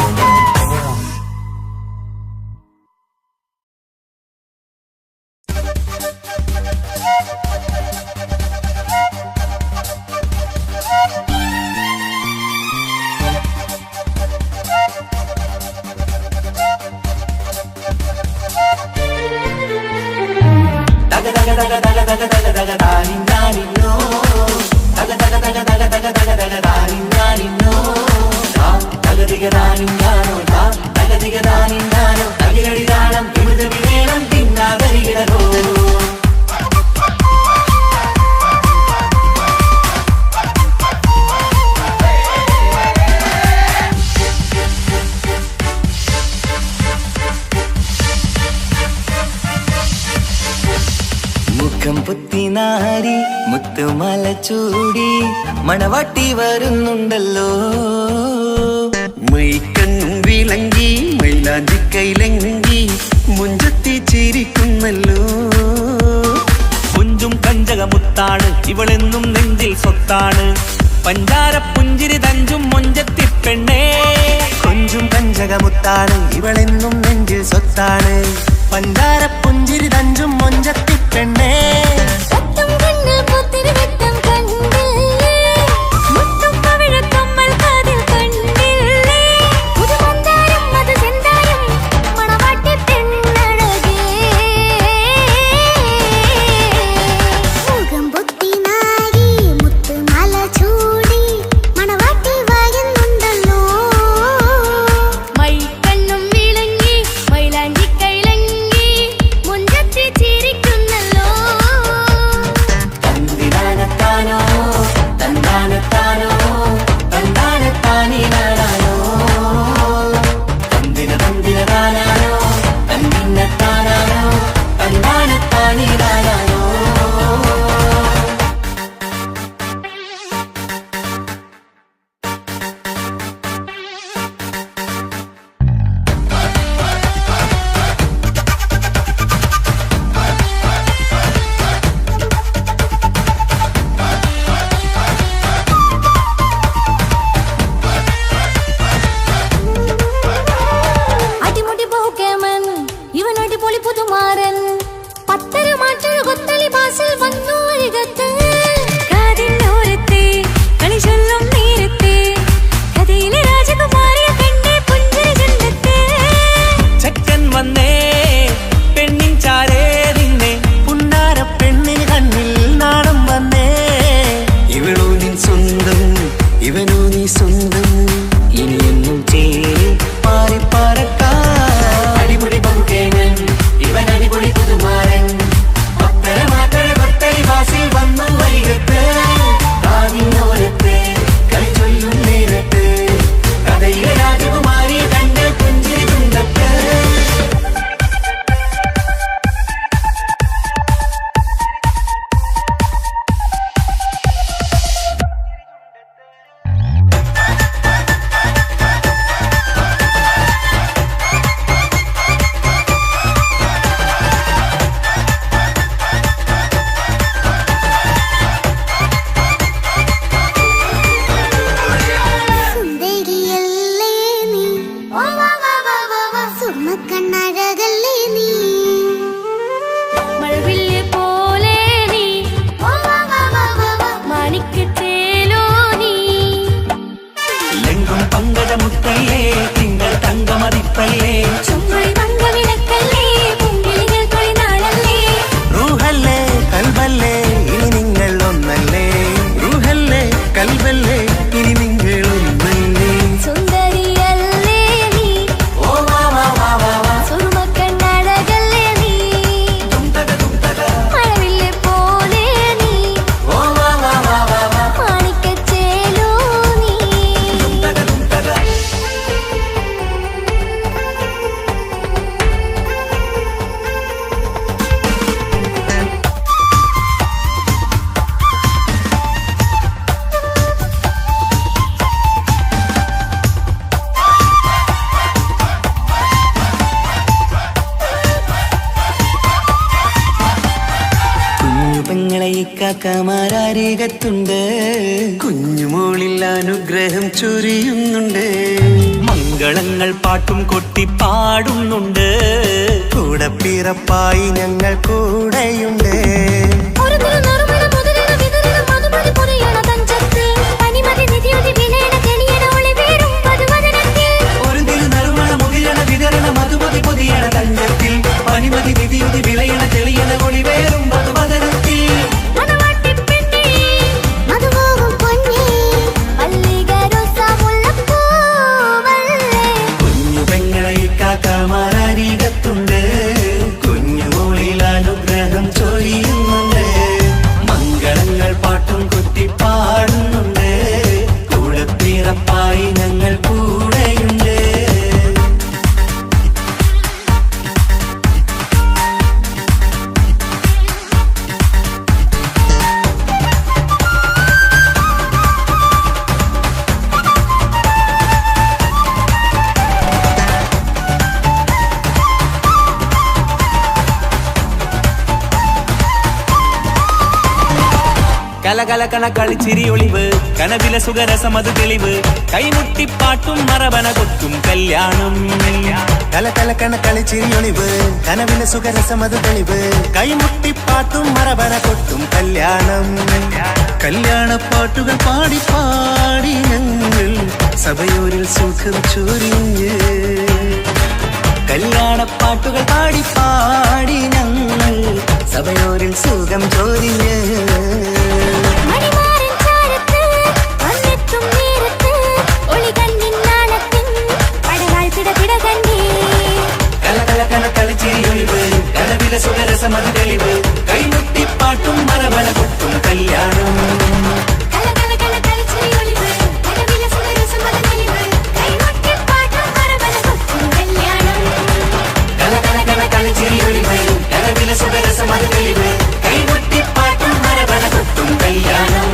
മുത്തുമാല ചൂടി മണവാട്ടി വരുന്നുണ്ടല്ലോ മൈക്കണ്ണും വിളങ്ങി മൈലാഞ്ചി കൈലങ്ങി മുഞ്ചത്തി ചിരിക്കുന്നല്ലോ കുഞ്ചും കഞ്ചകമുത്താണ് ഇവളെന്നും നെഞ്ചിൽ സ്വത്താണ് പഞ്ചാര പുഞ്ചിരി തഞ്ചും മൊഞ്ചത്തി പെണ്ണേ കൊഞ്ചും കഞ്ചകമുത്താണ് ഇവളെന്നും നെഞ്ചിൽ സ്വത്താണ് പഞ്ചാര പുഞ്ചിരി തഞ്ചും മൊഞ്ചത്തി പെണ്ണേ സത്തം കണ്ണ് പുത്തിരി വെട്ടം കണ്ടില്ലേ മുത്തും പവിഴക്കമ്മൽ കാതിൽ കണ്ടില്ലേ പുതുമന്ദാരം അത് ചെന്തായം മണവാട്ടി പെണ്ണഴകേ മുഖം പൊത്തി നാരി മുത്തുമാല ചൂടി മണവാട്ടി വായുന്നുണ്ടല്ലോ മൈക്കണ്ണും വിളങ്ങി മൈലാഞ്ചി കൈലങ്ങി മുഞ്ചത്തി ചിരിക്കുന്നല്ലോ തന്തിനാനത്താനോ തന്താനത്താനോ തന്താനത്താനിനാനോ തന്തിന തന്തിനതാനോ തന്തിന്നത്താനോ തന്താനത്താനിനാനോ അടിമുടി ബഹുക്കേമൻ ഇവൻ അടിപൊളി പുതുമാരൻ പത്തര മാറ്റൊരു കൊത്തളി ബാസിൽ വന്നു അരികത്ത് കാതിന്നോരത്തെ കളി ചൊല്ലും നേരത്തെ കഥയിലെ രാജകുമാരിയെ കണ്ടേ പുഞ്ചിരി ചെല്ലത്തെ ചെക്കൻ വന്നേ പെണ്ണിൻ ചാരേ നിന്നെ പുന്നാര പെണ്ണിന് കണ്ണിൽ നാണം വന്നേ ഇവളോ നിൻ സ്വന്തം ഇവനോ നീ സ്വന്തം ഇനിയെന്നും ചേരി പാറി പറക്കാം അടിപൊളി ബഹുകേമൻ ഇവൻ അടിപൊളി പുതുമാരൻ പത്തര മാറ്റഴ കൊത്തളി വാസിൽ വന്നു വരികത്ത് കാതിന്നോരത്ത് കളി ചൊല്ലും നേരത്ത് കഥയിലെ രാജകുമാരിയെ കണ്ട് പുഞ്ചിരി തുണ്ടത്ത് സുന്ദരിയല്ലേ നീ സുമക്കണ്ണഴകല്ലേ നീ മഴവില്ല് പോലെ നീ മാണിക്കത്തേലോ നീ ലെങ്കും പങ്കജമുത്തല്ലേ തിങ്കൾ തങ്കമതിപ്പല്ലേ ചുമഴി മംഗവിളക്കല്ലേ പൂങ്കിളികൾ തൊഴിനാളല്ലേ റൂഹല്ലേ കൽബല്ലേ ഇനി നിങ്ങൾ ഒന്നല്ലേ റൂഹല്ലേ കൽബല്ലേ ഇനി നിങ്ങൾ ഒന്നല്ലേ സുന്ദരിയല്ലേ നീ സുറുമക്കണ്ണഴകല്ലേ നീ മഴവില്ല് പോലെ നീ മാണിക്കച്ചേലോ നീ കുഞ്ഞു പെങ്ങളെ ഇക്കാക്കമാരാരികത്തുണ്ട് കുഞ്ഞുമോളിൽ അനുഗ്രഹം ചൊരിയുന്നുണ്ട് മംഗളങ്ങൾ പാട്ടും കൊട്ടി പാടുന്നുണ്ട് കൂടെ പിറപ്പായി ഞങ്ങൾ കൂടെയുണ്ട് ഒരു നറുമണ മുതലിന വിതറിന മധുമതി പൊതിയണ തഞ്ചത്ത് പനിമതി നിധിയുതി വിലയണ തെളിയണ ഒളിവേറും പതുവദനത്തിൽ ഒരു തിരുനറുമണ മുതിരണ വിതരണ മധുമതി പൊതിയണ തഞ്ചത്തിൽ പനിമതി നിധിയുതി വിളയണ തെളിയണ ഒളിവേറും മധുവദനത്തിൽ മണവാട്ടി പെണ്ണേ മധുപോകും പൊന്നേ മല്ലികരൊസമുള്ളപ്പൂവല്ലേ കുഞ്ഞു പെങ്ങളെ ഇക്കാക്കമാരാരികത്തുണ്ട് കുഞ്ഞുമോളിൽ അനുഗ്രഹം ചൊരിയ കലകലകണ കളിച്ചിരി ഒളിവ് കനവിലെ സുഖരസമത് തെളിവ് കൈമുട്ടിപ്പാട്ടും മറവന കൊട്ടും കല്യാണം കലകലകണ കളിച്ചിരി ഒളിവ് കനവിലെ സുഖരസമത് തെളിവ് കൈമുട്ടിപ്പാട്ടും മറവന കൊട്ടും കല്യാണം കല്യാണപ്പാട്ടുകൾ പാടി പാടി ഞങ്ങൾ സഭയോരിൽ സുഖം ചൊരിഞ്ഞ് കല്യാണപ്പാട്ടുകൾ പാടി പാടി ഞങ്ങൾ സഭയോരിൽ സുഖം ചോരിഞ്ഞ് മണിമാരൻ ചാരത്ത് വന്നെത്തും നേരത്ത് ഒളികണ്ണിൻ നാളത്തിൻ പടവാൾ പിടപിട കണ്ടേ കലകലകണ കളിച്ചിരി ഒളിവ് കനവിലെ സുഖരസമത് തെളിവ് കൈമുട്ടിപ്പാട്ടും മറവന കൊട്ടും കല്യാണം കലകലകണ കളിച്ചിരി ഒളിവ് കനവിലെ സുഖരസമത് തെളിവ് കൈമുട്ടിപ്പാട്ടും മറവന കൊട്ടും കല്യാണം കലകലകണ കളിച്ചിരി ഒളിവ് കനവിലെ സുഖരസമത് തെളിവ് കൈമുട്ടിപ്പാട്ടും മറവന കൊട്ടും കല്യാണം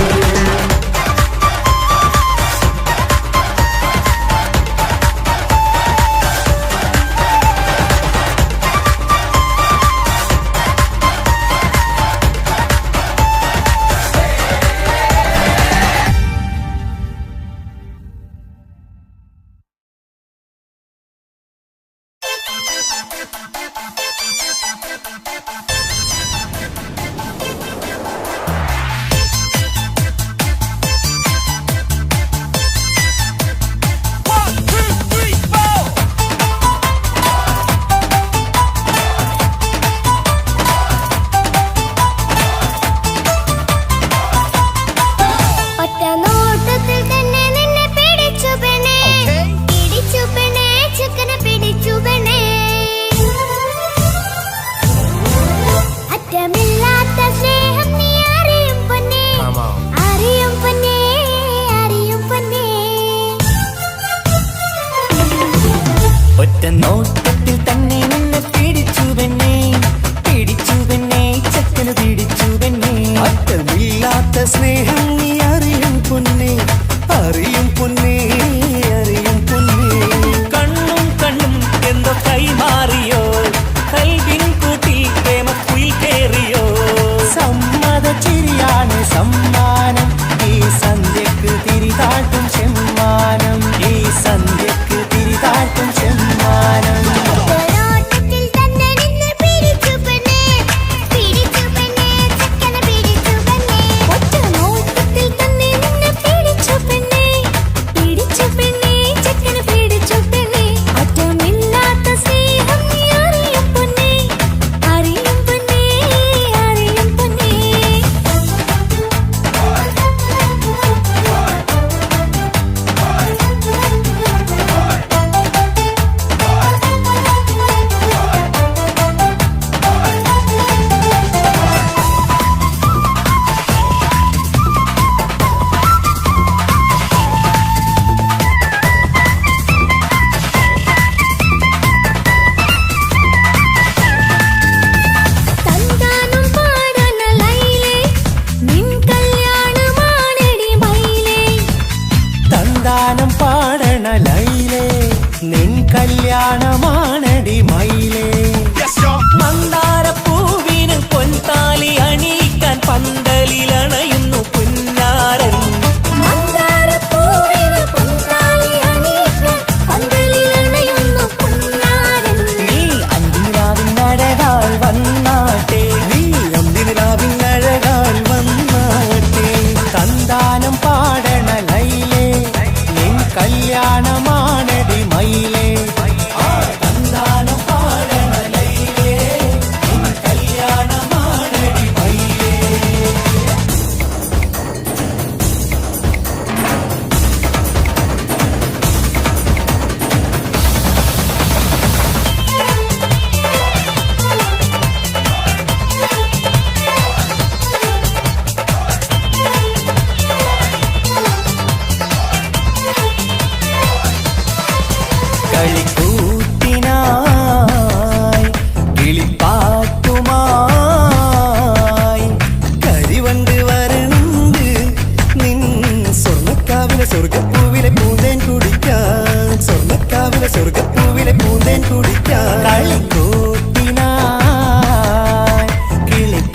ഒറ്റ നോട്ടത്തിൽ തന്നെ നിന്നെ പിടിച്ചു പെണ്ണേ പിടിച്ചു പെണ്ണേ ചെക്കനെ പിടിച്ചു പെണ്ണേ അറ്റമില്ലാത്ത സ്നേഹം നീ അറിയും പൊന്നേ അറിയും പൊന്നേ അറിയും പൊന്നേ ഒറ്റ നോട്ടത്തിൽ തന്നെ നിന്നെ പിടിച്ചു പെണ്ണേ ചക്കന് പിടിച്ചു പെണ്ണേ അറ്റമില്ലാത്ത സ്നേഹം നീ അറിയും പൊന്നേ അറിയും പൊന്നേ അറിയും പൊന്നേ കണ്ണും കണ്ണും എന്തോ കൈമാറിയോ കൽവിൻ കൂട്ടി പ്രേമക്കുയിൽ കേറിയോ സമ്മത ചിരിയാണ് സമ്മാനം ഈ സന്ധ്യക്ക് തിരിതാട്ടും ചെമ്മാനം ഈ സന്ധ്യക്ക് തിരിതാട്ടും ചെമ്മാനം ഒറ്റനോട്ടത്തിൽ തന്നെ നിന്നെ പിടിച്ചു പെണ്ണേ ചെക്കനെ പിടിച്ചു പെണ്ണേ ഒറ്റനോട്ടത്തിൽ തന്നെ നിന്നെ പിടിച്ചു പെണ്ണേ ചെക്കനെ പിടിച്ചു പെണ്ണേ അറ്റമില്ലാത്ത സ്നേഹം നീ അറിയും പൊന്നേ അറിയും പൊന്നേ അറിയും പൊന്നേ തന്താനം പാടന ലൈലേ നിൻ കല്യാണമാണെടി മൈലേ തന്താനം പാടണ ലൈലേ നിൻ കല്യാണമാണടി മയിലേ മന്ദാരപ്പൂവിന് പൊൻതാലി അണിയിക്കാൻ പന്തലിലണയുന്നു പുന്നാരൻ മന്ദാരപ്പൂവിന് പൊൻതാലി അണിയിക്കാൻ പന്തലിലണയുന്നു പുന്നാരൻ നീ അന്തിരാവിനഴകാൽ വന്നാട്ടെ നീ അന്തിരാവിനഴകാൽ വന്നാട്ടെ തന്താനം പാടണ ലൈലേ നിൻ കല്യാണമാണടി മയിലേ തന്താനം പാടണ ലൈലേ നിൻ കല്യാണമാണടി മയിലേ കളിക്കൂത്തിനായി കിളിപ്പാട്ടുമായി കരിവണ്ട് വരണ്ട് നിൻ സ്വർണ്ണക്കാവിലെ സ്വർഗപ്പൂവിലെ പൂന്തേൻ കുടിക്കാൻ സ്വർണ്ണക്കാവിലെ സ്വർഗപ്പൂവിലെ പൂന്തേൻ കുടിക്കാൻ കളിക്കൂത്തിനായി കിളിപ്പാട്ടുമായി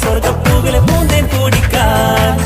സ്വർഗപ്പൂവിലെ പൂന്തേൻ കുടിക്കാൻ.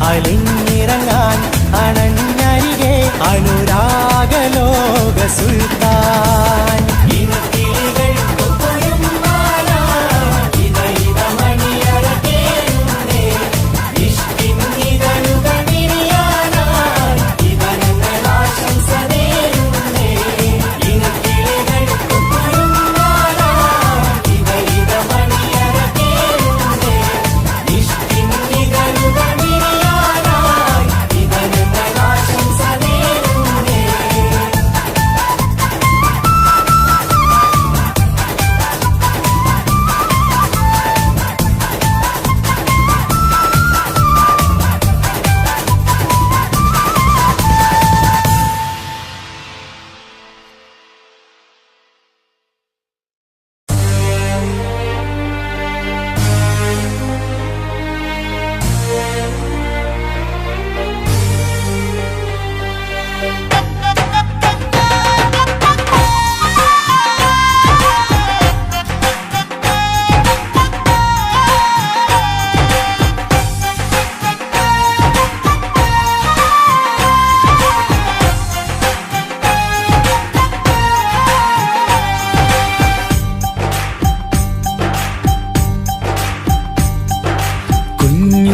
അലിഞ്ഞിറങ്ങാൻ അണഞ്ഞരികെ അനുരാഗലോക സുൽത്താൻ.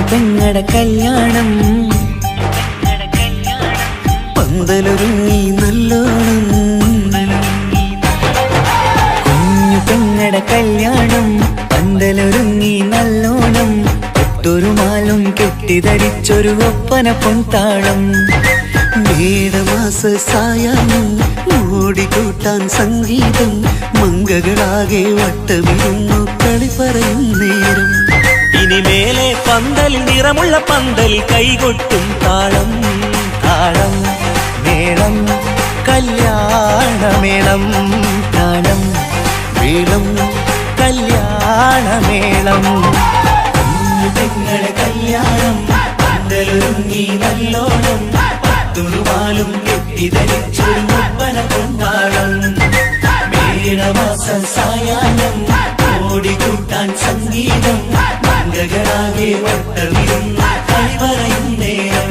പെങ്ങടെ കല്യാണം പന്തലൊരുങ്ങി നല്ലോണം. കുഞ്ഞു പെങ്ങടെ കല്യാണം പന്തലൊരുങ്ങി നല്ലോണം. ഒട്ടൊരു മാലും കെട്ടിധരിച്ചൊരു ഒപ്പന പൊൻതാളം. മേടമാസ സായാഹ്നം ഓടിക്കൂട്ടാൻ സംഗീതം മംഗകളാകെ വട്ടമിരുന്നു കളി പറയും നേരം. ഇനി മേലെ പന്തൽ നിറമുള്ള പന്തൽ കൈകൊട്ടും താളം താളം മേളം കല്യാണമേളം താളം മേളം കല്യാണമേളം. പെങ്ങളെ കല്യാണം പന്തലൊരുങ്ങി നല്ലോണം പത്തുറുമാലും കെട്ടിധരിച്ചൊരു ഒപ്പന കൊണ്ടാടം. മേടമാസ സായാഹ്നം ഓടിക്കൂട്ടാൻ സംഗീതം മംഗകളാകെ വട്ടമിരുന്ന കളി പറയും നേരം.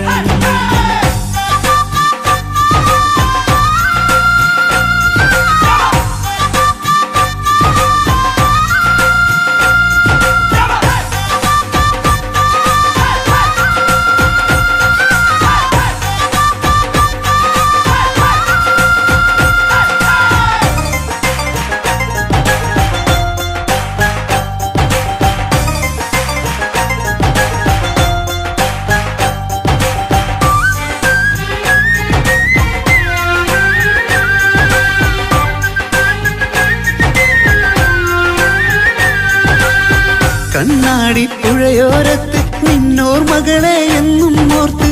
കണ്ണാടി പുഴയോരത്ത് നിന്നോർ മകളെ എന്നും ഓർത്ത്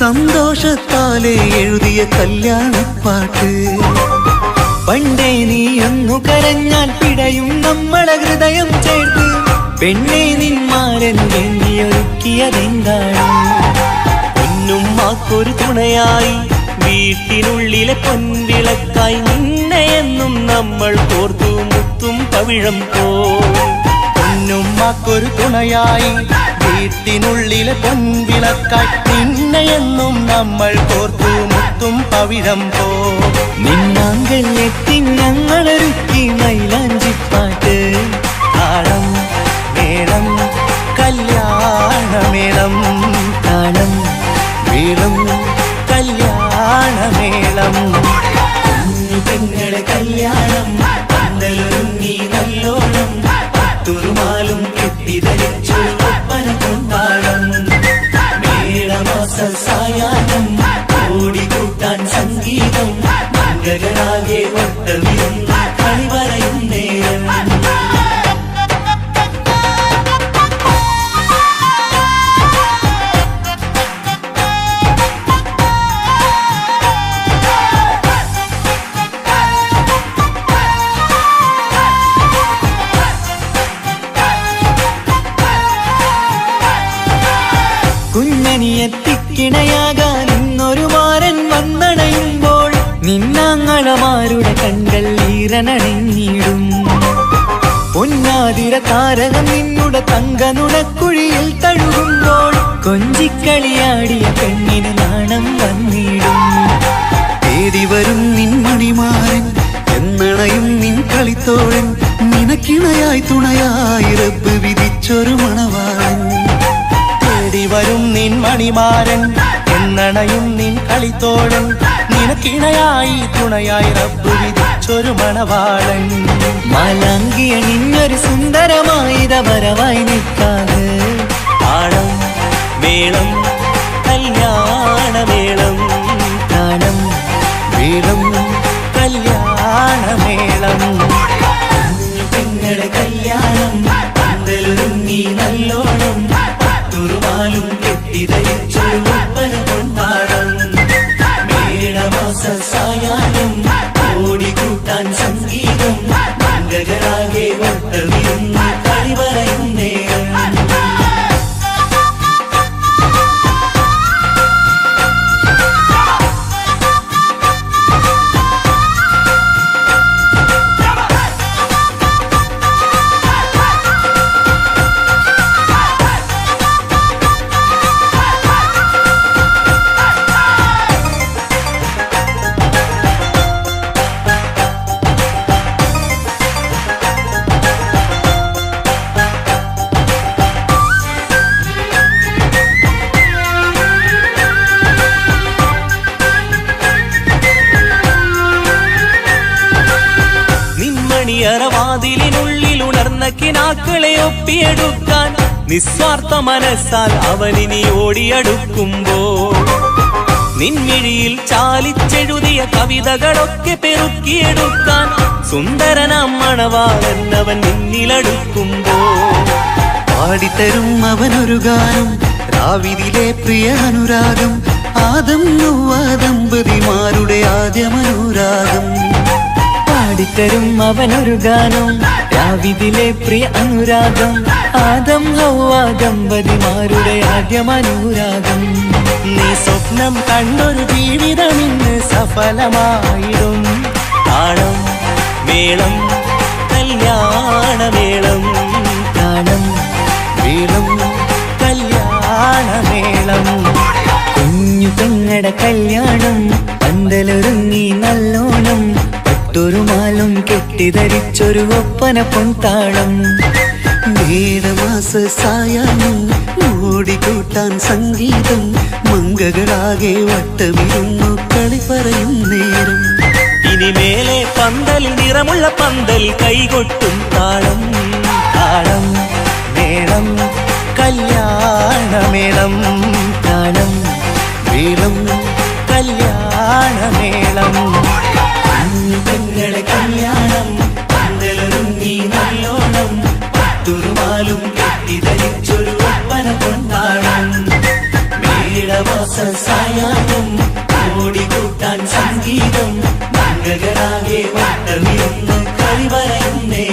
സന്തോഷത്താലെ എഴുതിയ കല്യാണപ്പാട്ട്. പണ്ടേ നീ ഒന്നു കരഞ്ഞാൽ പിടയും നമ്മളെ ഹൃദയം ചേർത്ത് പെണ്ണെ നിന്മാരൻ വേണ്ടിയൊരുക്കിയതെന്താണ്? പൊന്നുമ്മാക്കൊരു തുണയായി വീട്ടിനുള്ളിലെ പൊൻവിളക്കായി നിന്നെയെന്നും നമ്മൾ കോർത്തു മുത്തും പവിഴം പോ. പൊന്നുമ്മക്കൊരു തുണയായി വീട്ടിനുള്ളിലെ പൊൻവിളക്കായി നിന്നെയെന്നും നമ്മൾ കോർത്തു മുത്തും പവിഴം പോ. നിന്നാങ്കൾ എത്തി ഞങ്ങളൊരുക്കി മൈലാഞ്ചിപ്പാട്ട് താളം മേളം കല്യാണമേളം താളം മേളം കല്യാണമേളം. പെങ്ങളെ കല്യാണം പന്തലൊരുങ്ങി നല്ലോണം പത്തുറുമാലും കെട്ടിധരിച്ചൊരു ഒപ്പന കൊണ്ടാടം. മേടമാസ സായാഹ്നം ഓടിക്കൂട്ടാൻ സംഗീതം മംഗകളാകെ വട്ടമിരുന്ന കളി പറയും നേരം. കുഞ്ഞനിയെത്തിക്കിണയാകാൻ ഇന്നൊരു മാരൻ വന്നണയുമ്പോൾ നിന്നാങ്ങളമാരുടെ കண்கள் ഈറനണിഞ്ഞിടും. പൊന്നാതിര താരകം നിന്നുടെ തങ്കനുടക്കുഴിയിൽ തഴുകുമ്പോൾ കൊഞ്ചിക്കളിയാടിയ പെണ്ണിന് നാണം വന്നിടും. തേടി വരും നിൻ മണിമാരൻ എന്നണയും നിൻ കളിത്തോഴൻ നിനക്കിണയായി തുണയായി റബ്ബ് വിധിച്ചൊരു മണവാളൻ. തേടി വരും നിൻ മണിമാരൻ എന്നണയും നിൻ കളിത്തോഴൻ നിനക്കിണയായി തുണയായി റബ്ബ് വിധിച്ചൊരു മണവാളൻ. മാലാങ്കിയ നിന്നൊരു സുന്ദരമായിത വരവായി നിൽക്കാതെ താളം മേളം കല്യാണമേളം താളം മേളം കല്യാണമേളം. പെങ്ങളെ കല്യാണം പന്തലൊരുങ്ങി നല്ലോണം പത്തുറുമാലും കെട്ടിധരിച്ചൊരു ഒപ്പന കൊണ്ടാടം. മേടമാസ സായാഹ്നം ഓടിക്കൂട്ടാൻ സംഗീതം മംഗകളാകെ വട്ടമിരുന്ന കളി പറയും നേരം. വാതിലിനുള്ളിൽ ഉണർന്ന കിനാക്കളെ ഒപ്പിയെടുക്കാൻ നിസ്വാർത്ഥ മനസ്സാൽ അവനിനി ഓടിയടുക്കുമ്പോൾ നിൻമിഴിയിൽ ചാലിച്ചെഴുതിയ കവിതകളൊക്കെ പെറുക്കിയെടുക്കാൻ സുന്ദരനാം മണവാളൻ അവൻ നിന്നിലടുക്കുമ്പോ പാടിത്തരും അവനൊരു ഗാനം രാവിലെ പ്രിയ അനുരാഗം ആദം നൊവ്വ ദമ്പതിമാരുടെ ആദ്യമനുരാഗം പാടിത്തരും അവനൊരു ഗാനം രാവിലെ പ്രിയ അനുരാഗം ആദം ഹൗവ ദമ്പതിമാരുടെ ആദ്യമനുരാഗം നീ സ്വപ്നം കണ്ടൊരു ജീവിതം ഇന്ന് സഫലമായിടും താളം മേളം കല്യാണമേളം താളം വീളം കല്യാണമേളം കുഞ്ഞു പെങ്ങടെ കല്യാണം പന്തലൊരുങ്ങി നല്ലോണം പട്ടൊരു മാലും കെട്ടിധരിച്ചൊരു ഒപ്പന പൊൻതാളം മേടമാസ സായാഹ്നം ഓടിക്കൂട്ടാൻ സംഗീതം മംഗകളാകെ വട്ടമിരുന്നു കളി പറയും നേരം ഇനിമേലെ പന്തലിൽ നിറമുള്ള പന്തൽ കൈകൊട്ടും താളം താളം മേളം കല്യാണമേളം താളം വീളം കല്യാണമേളം പെങ്ങളെ കല്യാണം പന്തലൊരുങ്ങി നല്ലോണം പട്ടുരുമാലും കെട്ടിധരിച്ചൊരു ഒപ്പന കൊണ്ടാടം മേടമാസ സായാഹ്നം ഓടിക്കൂട്ടാൻ സംഗീതം മംഗകളാകെ വട്ടമിരുന്ന് കളി പറയുന്നേ